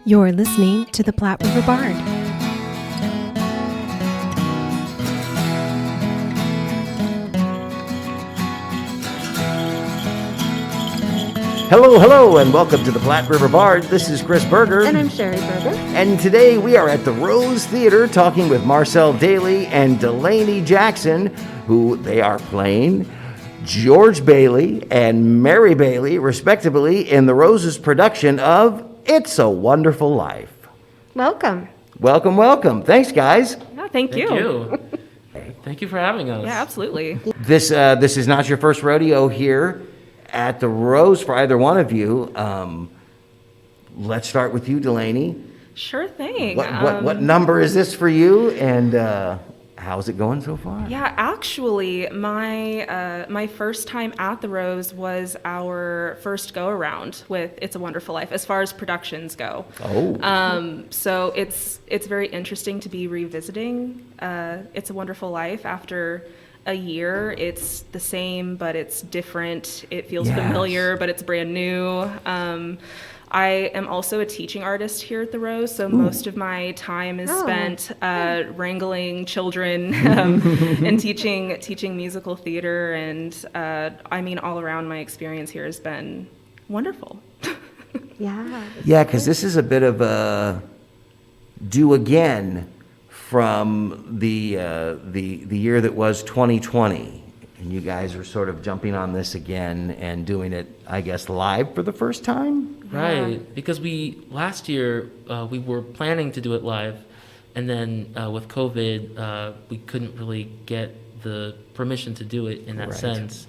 You're listening to the Platte River Bard. Hello, and welcome to the Platte River Bard. This is Chris Berger. And I'm Sherry Berger. And today we are at the Rose Theater talking with Marcel Daly and Delaney Jackson, who they are playing George Bailey and Mary Bailey, respectively, in the Rose's production of It's a Wonderful Life. Welcome. Welcome. Thanks, guys. Yeah, thank you. Thank you for having us. Yeah, absolutely. This is not your first rodeo here at the Rose for either one of you. Let's start with you, Delaney. Sure thing. What number is this for you, and how's it going so far? Yeah, actually, my first time at the Rose was our first go around with It's a Wonderful Life, as far as productions go. Oh. So it's very interesting to be revisiting It's a Wonderful Life after a year. It's the same, but it's different. It feels familiar, but it's brand new. I am also a teaching artist here at the Rose, so most of my time is spent wrangling children and teaching musical theater, and all around my experience here has been wonderful. Yeah, because this is a bit of a do again from the year that was 2020. And you guys are sort of jumping on this again and doing it, I guess, live for the first time? Right, because last year we were planning to do it live, and then with COVID, we couldn't really get the permission to do it in that sense.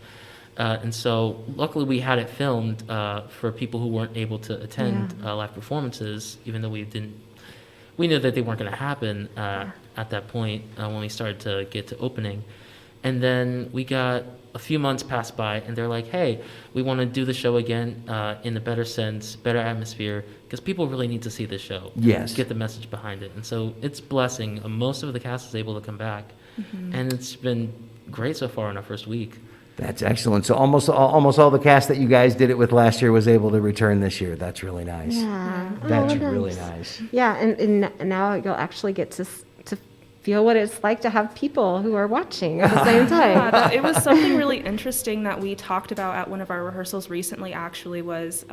And so luckily we had it filmed for people who weren't able to attend live performances, even though we knew that they weren't going to happen at that point when we started to get to opening. And then we got a few months passed by, and they're like, hey, we want to do the show again in a better sense, better atmosphere, because people really need to see this show. Yes. Get the message behind it. And so it's blessing. Most of the cast is able to come back. Mm-hmm. And it's been great so far in our first week. That's excellent. So almost all the cast that you guys did it with last year was able to return this year. That's really nice. Yeah. That's really nice. Yeah, and now you'll actually get to feel what it's like to have people who are watching at the same time. It was something really interesting that we talked about at one of our rehearsals recently, actually, was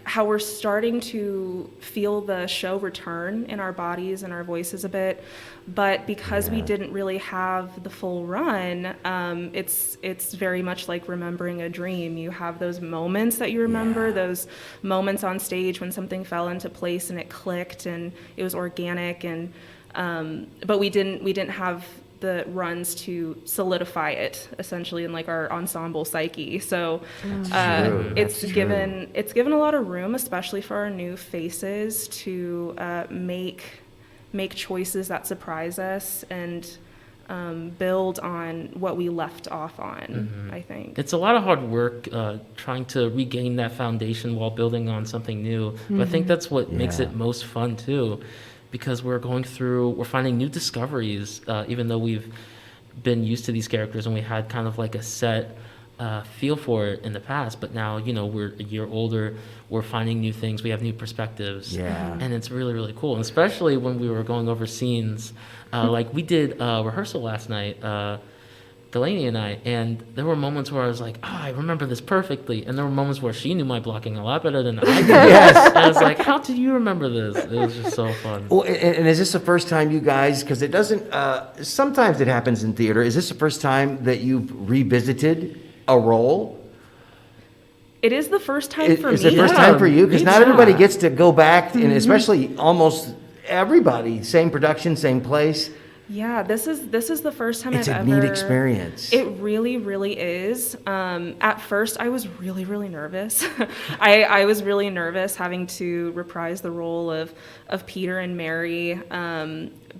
how we're starting to feel the show return in our bodies and our voices a bit, but because we didn't really have the full run, it's very much like remembering a dream. You have those moments that you remember, those moments on stage when something fell into place and it clicked and it was organic, and but we didn't have the runs to solidify it essentially in like our ensemble psyche. So it's given a lot of room, especially for our new faces, to make choices that surprise us and build on what we left off on. I think it's a lot of hard work trying to regain that foundation while building on something new. But I think that's what makes it most fun too, because we're finding new discoveries, even though we've been used to these characters and we had kind of like a set feel for it in the past. But now, we're a year older, we're finding new things, we have new perspectives. Yeah. And it's really, really cool. And especially when we were going over scenes, like we did a rehearsal last night, Delaney and I, and there were moments where I was like, I remember this perfectly. And there were moments where she knew my blocking a lot better than I did. Yes. And I was like, how did you remember this? It was just so fun. Well, and is this the first time you guys, because it doesn't, sometimes it happens in theater, is this the first time that you've revisited a role? it is the first time for me. Is it the first time for you? Because me not too. everybody gets to go back, and especially almost everybody, same production, same place. Yeah, this is the first time It's I've a ever. neat experience. It really, really is. At first, I was really, really nervous. I was really nervous having to reprise the role of Peter and Mary,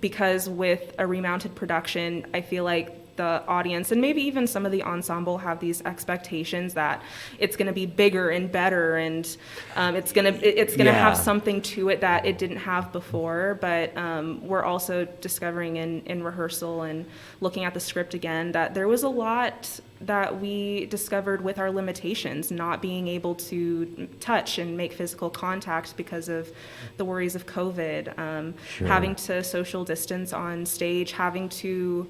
because with a remounted production, I feel like the audience and maybe even some of the ensemble have these expectations that it's going to be bigger and better, and it's going to have something to it that it didn't have before. But we're also discovering in rehearsal and looking at the script again that there was a lot that we discovered with our limitations, not being able to touch and make physical contact because of the worries of COVID, having to social distance on stage, having to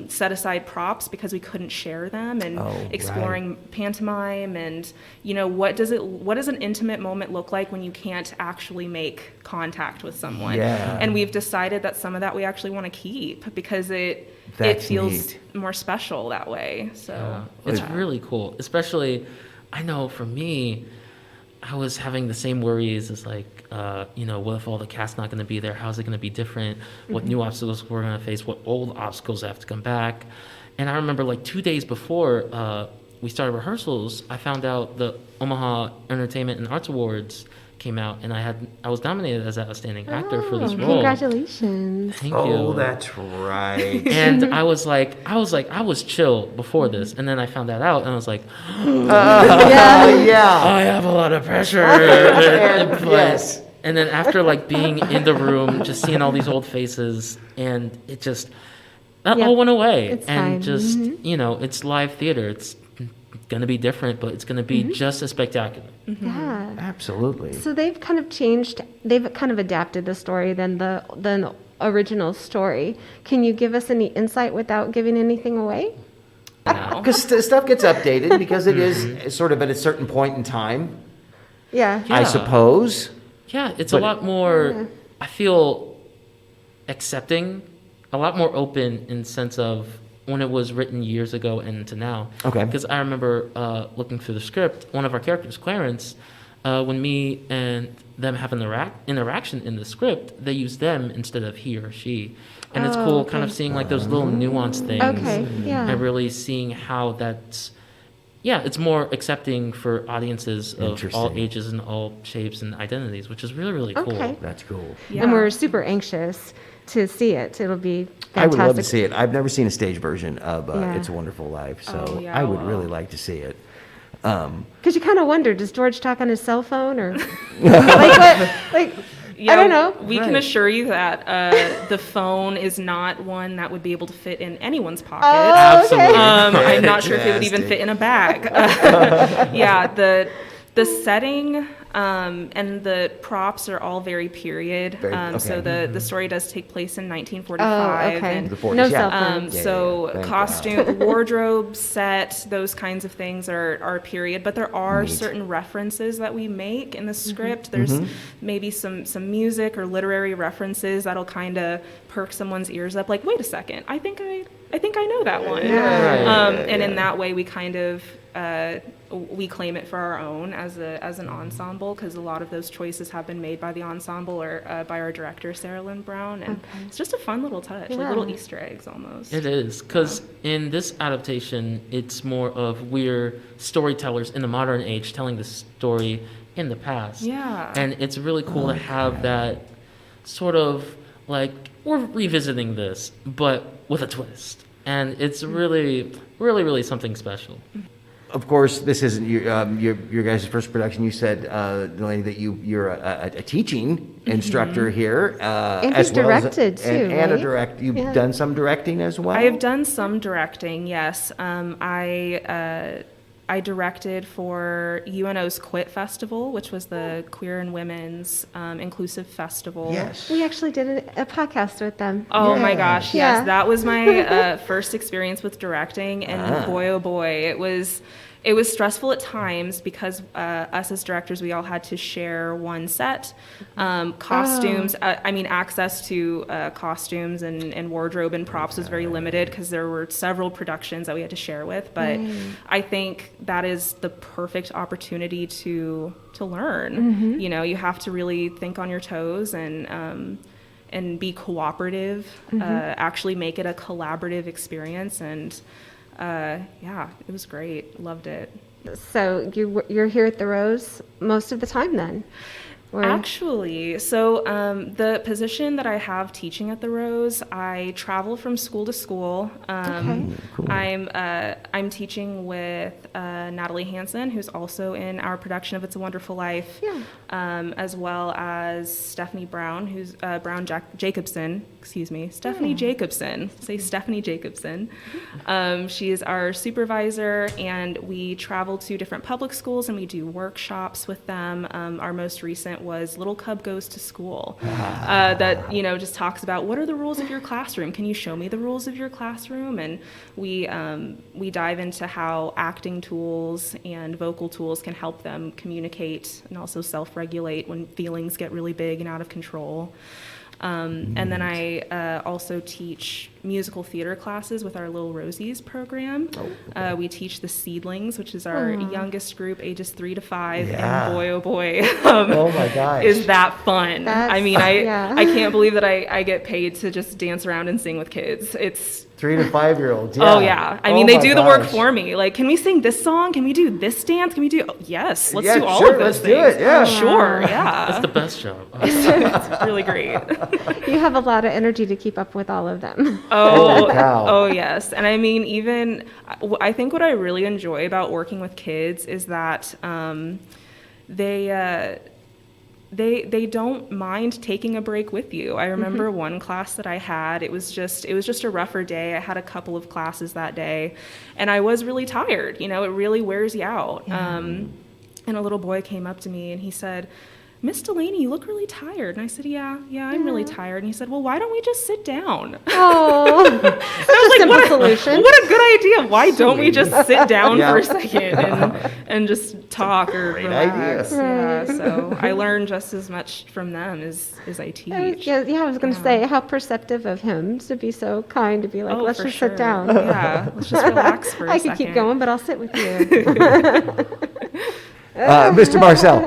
set aside props because we couldn't share them, and exploring pantomime, and what does an intimate moment look like when you can't actually make contact with someone? And we've decided that some of that we actually want to keep because it feels more special that way. So it's really cool. Especially, I know for me, I was having the same worries as like, what if all the cast's not going to be there? How's it going to be different? What new obstacles we're going to face? What old obstacles have to come back? And I remember like 2 days before we started rehearsals, I found out the Omaha Entertainment and Arts Awards came out, and I was nominated as an outstanding actor for this role. Congratulations! Thank you. Oh, that's right. And I was chill before this, and then I found that out, and I was like, I have a lot of pressure. Yes. And then after like being in the room, just seeing all these old faces, and it just that all went away. It's and fine. just it's live theater. It's gonna be different, but it's gonna be just as spectacular. Yeah, Absolutely. so they've kind of changed. They've kind of adapted the story than the original story. Can you give us any insight without giving anything away? Because stuff gets updated because it is sort of at a certain point in time, Yeah. I suppose. Yeah, it's But- a lot more, I feel, accepting, a lot more open in sense of when it was written years ago and to now. Okay. Because I remember looking through the script, one of our characters, Clarence, when me and them have an interaction in the script, they use them instead of he or she. And it's cool kind of seeing like those little nuanced things. Okay, yeah. And really seeing how that's, it's more accepting for audiences of all Interesting. ages and all shapes and identities, which is really, really cool. Okay. That's cool. And we're super anxious to see it. It'll be fantastic. I would love to see it. I've never seen a stage version of Yeah. It's a Wonderful Life, so Oh, yeah, I would wow. really like to see it. Because you kind of wonder, does George talk on his cell phone or like what? Like I don't know. We can assure you that the phone is not one that would be able to fit in anyone's pocket. Oh, okay. I'm not sure if it would even Fantastic. fit in a bag. The setting and the props are all very period. So the story does take place in 1945. Oh, okay. And The 40s, No yeah. cell phones. so Thank costume, wardrobe, set, those kinds of things are period, but there are certain references that we make in the script. There's maybe some music or literary references that'll kind of perk someone's ears up. Like, wait a second, I think I know that one. And in that way, we kind of we claim it for our own as an ensemble, because a lot of those choices have been made by the ensemble or by our director Sarah Lynn Brown, and it's just a fun little touch, like little Easter eggs almost. It is, because in this adaptation, it's more of we're storytellers in the modern age telling the story in the past. Yeah. And it's really cool to have that sort of like, we're revisiting this, but with a twist. And it's really, really, really something special. Of course, this isn't your guys' first production. You said, Delaney, that you're a teaching instructor here, And as you've well directed, as too, and a right? You've done some directing as well. I have done some directing, yes. I directed for UNO's Quit Festival, which was the queer and women's inclusive festival. Yes. We actually did a podcast with them. Oh my gosh, yes. Yeah. That was my first experience with directing, and boy, oh boy, it was stressful at times because us as directors, we all had to share one set. Costumes, access to costumes and wardrobe and props was very limited because there were several productions that we had to share with. But I think that is the perfect opportunity to learn. You know, you have to really think on your toes and be cooperative, actually make it a collaborative experience. And it was great. Loved it. So you're here at the Rose most of the time then? Actually, so the position that I have teaching at the Rose, I travel from school to school. Cool. I'm teaching with Natalie Hansen, who's also in our production of It's a Wonderful Life, as well as Stephanie Brown, who's Jacobson. Excuse me, Stephanie Jacobson. Say Stephanie Jacobson. She is our supervisor, and we travel to different public schools and we do workshops with them. Our most recent was Little Cub Goes to School, that just talks about what are the rules of your classroom. Can you show me the rules of your classroom? And we dive into how acting tools and vocal tools can help them communicate and also self-regulate when feelings get really big and out of control. And then I also teach musical theater classes with our Little Rosies program. We teach the Seedlings, which is our youngest group, ages 3 to 5. And boy, oh boy, Oh my gosh. is that fun. I mean, I can't believe that I get paid to just dance around and sing with kids. It's 3 to 5 year olds. Oh yeah, I mean they do the work for me. Like, can we sing this song? Can we do this dance? Can we do? Yes, let's do all of those let's things. do it. Yeah, sure. Yeah, It's the best job. it's really great. You have a lot of energy to keep up with all of them. Holy cow. Oh yes, and I mean even I think what I really enjoy about working with kids is that they don't mind taking a break with you. I remember one class that I had, it was just a rougher day. I had a couple of classes that day and I was really tired. It really wears you out. And a little boy came up to me and he said, "Miss Delaney, you look really tired." And I said, yeah, I'm really tired. And he said, "Well, why don't we just sit down?" Oh, I was like, solution. What a good idea. Why don't we just sit down for a second and just talk or Great relax? idea. Yeah, so I learn just as much from them as I teach. I was going to say, how perceptive of him to be so kind, to be like, let's for just sure. sit down. Yeah, let's just relax for a I second. could keep going, but I'll sit with you. Mr. Marcel,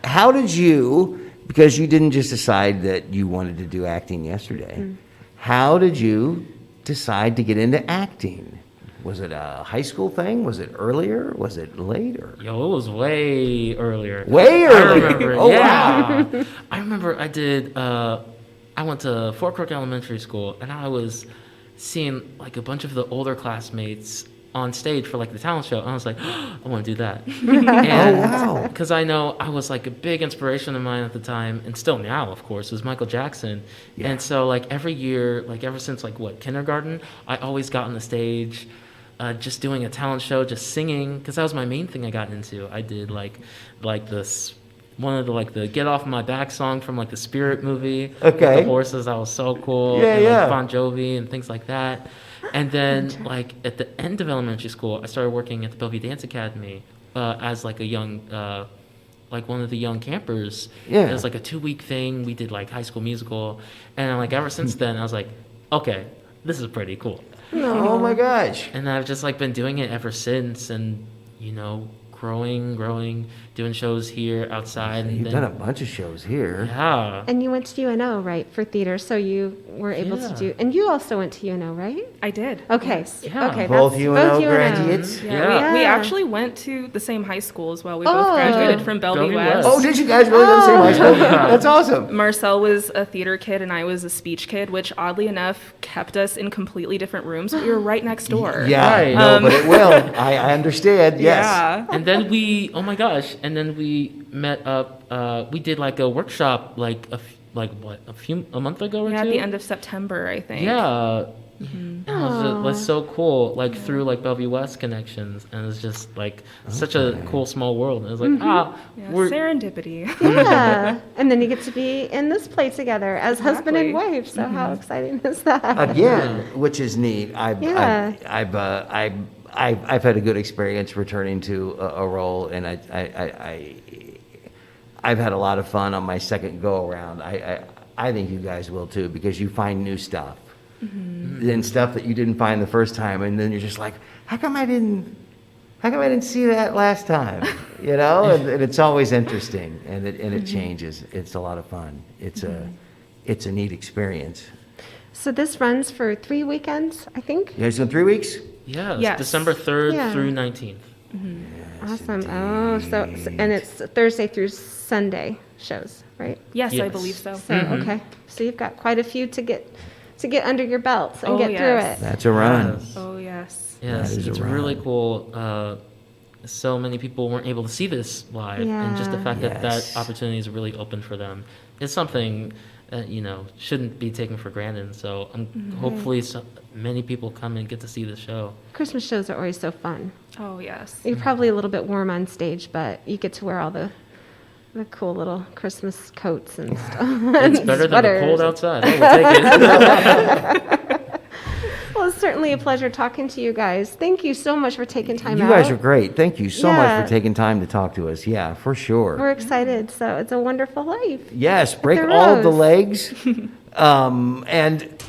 how did you, because you didn't just decide that you wanted to do acting yesterday, how did you decide to get into acting? Was it a high school thing? Was it earlier? Was it later? Yo, it was way earlier. Way I earlier? remember, Oh, yeah. I remember I went to Fort Crook Elementary School, and I was seeing like a bunch of the older classmates on stage for like the talent show, and I was like, I want to do that. And wow. because I know I was like a big inspiration of mine at the time, and still now, of course, was Michael Jackson. Yeah. And so like every year, like ever since like kindergarten, I always got on the stage, just doing a talent show, just singing, because that was my main thing I got into. I did like this one of the Get Off My Back song from like the Spirit movie. Okay. With the horses, that was so cool. Yeah, and, like, yeah. Bon Jovi and things like that. And then, like, at the end of elementary school, I started working at the Bellevue Dance Academy as, like, a young, like, one of the young campers. Yeah. It was, like, a 2-week thing. We did, like, High School Musical. And, like, ever since then, I was like, okay, this is pretty cool. Oh my gosh. And I've just, like, been doing it ever since and, growing, doing shows here outside. And You've done a bunch of shows here. Yeah. And you went to UNO, right, for theater, so you were able to do, and you also went to UNO, right? I did. Okay. Yes. Yeah. Okay. Both that's- UNO UNO. graduates? Yeah. We Yeah. actually went to the same high school as well. We both Oh. graduated from Bellevue Bellevue West. West. Oh, did you guys really go to the same high school? Yeah. That's awesome. Marcel was a theater kid and I was a speech kid, which oddly enough kept us in completely different rooms. But we were right next door. Yeah, Right. no, but it will. I understand, yes. Yeah. And then oh my gosh, and then we met up, we did like a workshop like a month ago or Yeah, two? at the end of September, I think. Yeah. And it was so cool, like through like Bellevue West connections, and it's just like such a cool small world. And it was like, Yeah, we're serendipity. Yeah. And then you get to be in this play together as husband and Exactly. wife. So how exciting is that? Again, which is neat. Yeah. I've had a good experience returning to a role, and I've had a lot of fun on my second go around. I think you guys will too, because you find new stuff and stuff that you didn't find the first time, and then you're just like, how come I didn't see that last time? And it's always interesting, and it changes. It's a lot of fun. It's a neat experience. So this runs for 3 weekends, I think. You guys doing 3 weeks? yeah, it's Yes. December 3rd Yeah. through 19th. Awesome. Oh, and it's Thursday through Sunday shows, right? Yes, I Yes. believe so. So okay, so you've got quite a few to get under your belts and Oh, get yes. through it. That's a run. Yes. Oh, yes. Yes, That is it's a really ride. cool. So many people weren't able to see this live, and just the Yeah. fact that Yes. that opportunity is really open for them is something that, shouldn't be taken for granted. So hopefully many people come and get to see the show. Christmas shows are always so fun. Oh, yes. You're probably a little bit warm on stage, but you get to wear all the cool little Christmas coats and stuff. It's better than the cold sweaters. outside. I will take it. Well, it's certainly a pleasure talking to you guys. Thank you so much for taking time You out. guys are great. Thank you so much Yeah. for taking time to talk to us. Yeah, for sure. We're excited. So it's a wonderful life. Yes, break the all of the rose. legs. And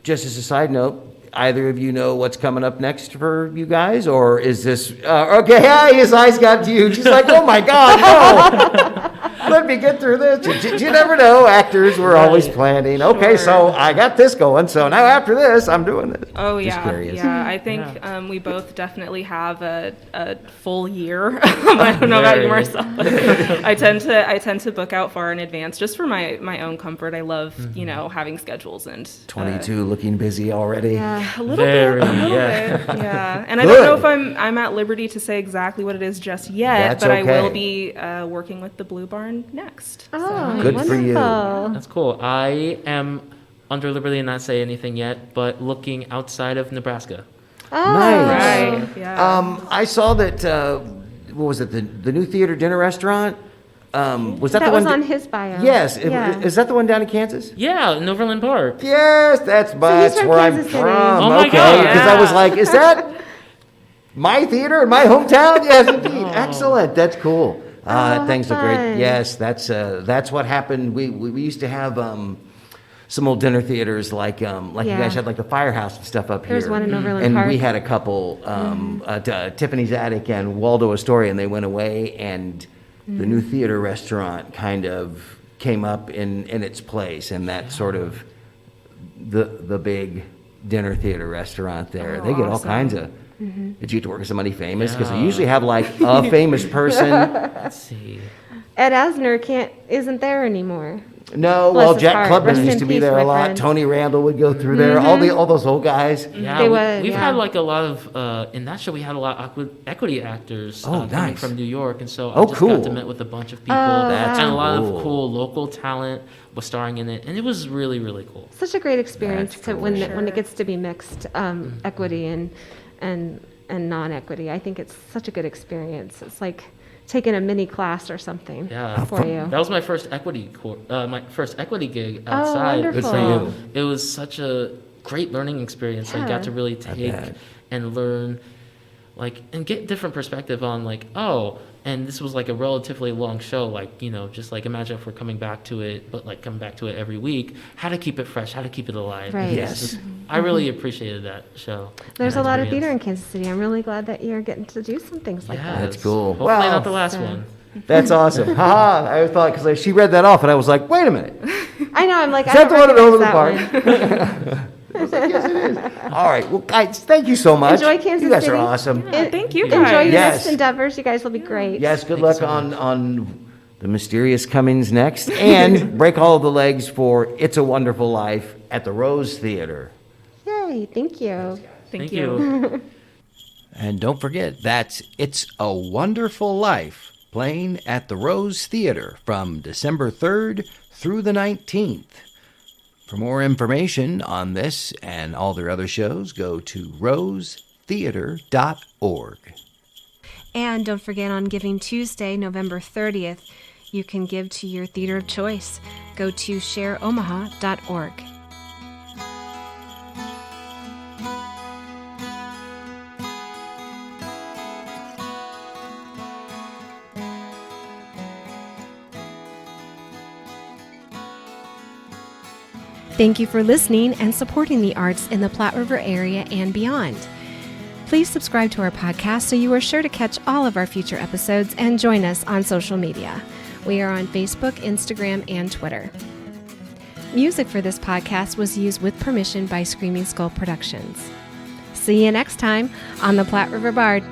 just as a side note, either of you know what's coming up next for you guys, or is this okay? Yeah, his eyes got huge. He's like, oh my God, no! Let me get through this. You never know. Actors, we're always planning. Okay, so I got this going. So now after this, I'm doing this. Oh, Just yeah. curious. Yeah, I think we both definitely have a full year. I don't know about you, Very. Marcel. But I tend to book out far in advance just for my own comfort. I love, having schedules and 22, looking busy already. Yeah. a little Very, bit, a little yeah. bit, yeah. And I don't know Good. if I'm at liberty to say exactly what it is just yet, That's but I will okay. be working with the Blue Barn next. Oh, Good for you. wonderful. That's cool. I am under liberty to not say anything yet, but looking outside of Nebraska. Oh, Nice. Right. Yeah. I saw that, what was it, the new theater dinner restaurant? Was that the That one? was on his bio. Yes. Yeah. Is that the one down in Kansas? Yeah, in Overland Park. Yes, that's from where I'm Kansas City. from. Oh my Okay, God. because I was like, is that my theater in my hometown? Yes, indeed. Excellent. That's cool. Things look great. fun. Yes, that's what happened. We used to have some old dinner theaters like you Yeah. guys had like the Firehouse and stuff up here. There's one in Overland and Park. we had a couple, Tiffany's Attic and Waldo Astoria, and they went away, and the new theater restaurant kind of came up in its place, and that's sort of the big dinner theater restaurant there. They get all kinds of. Did you get to work with somebody famous? Because they Yeah. usually have like a famous person. Let's see. Ed Asner isn't there anymore. No, Bless well, his Jack heart. Klubman Rest used in to be peace, there my a lot. friend. Tony Randall would go through there. All those old guys. Yeah, They would, we've yeah. had like a lot of in that show. We had a lot of equity actors coming nice. from New York, and so Oh, I just cool. got to meet with a bunch of people, That's and a lot cool. of cool local talent was starring in it, and it was really really cool. Such a great experience That's to cool. when Sure. it gets to be mixed equity and non-equity. I think it's such a good experience. It's like taking a mini class or something Yeah. for you. That was my first equity gig outside. wonderful. Good for you. It was such a great learning experience. I Yeah. got to really take bet. and learn, and get different perspective on and this was like a relatively long show. Just imagine if we're coming back to it, but coming back to it every week. How to keep it fresh, how to keep it alive. Right. Yes. I really appreciated that show. There's that a lot of experience. theater in Kansas City. I'm really glad that you're getting to do some things like that. That's cool. Hopefully Well, not the last so- one. That's awesome. Haha. I thought, because she read that off, and I was like, wait a minute. I know. I'm like, Is I that don't the one at recognize Overland that Park? one. I was like, yes, it is. All right. Well, guys, thank you so much. Enjoy Kansas You guys City. are awesome. Yeah, thank you Enjoy guys. your Yes. next endeavors. You guys will be great. Yes, good Thank you luck so on the mysterious comings next. And break all of the legs for It's a Wonderful Life at the Rose Theater. Yay. Thank you. Thank you. And don't forget, that's It's a Wonderful Life, playing at the Rose Theater from December 3rd through the 19th. For more information on this and all their other shows, go to rosetheater.org. And don't forget, on Giving Tuesday, November 30th, you can give to your theater of choice. Go to shareomaha.org. Thank you for listening and supporting the arts in the Platte River area and beyond. Please subscribe to our podcast so you are sure to catch all of our future episodes and join us on social media. We are on Facebook, Instagram, and Twitter. Music for this podcast was used with permission by Screaming Skull Productions. See you next time on the Platte River Bard.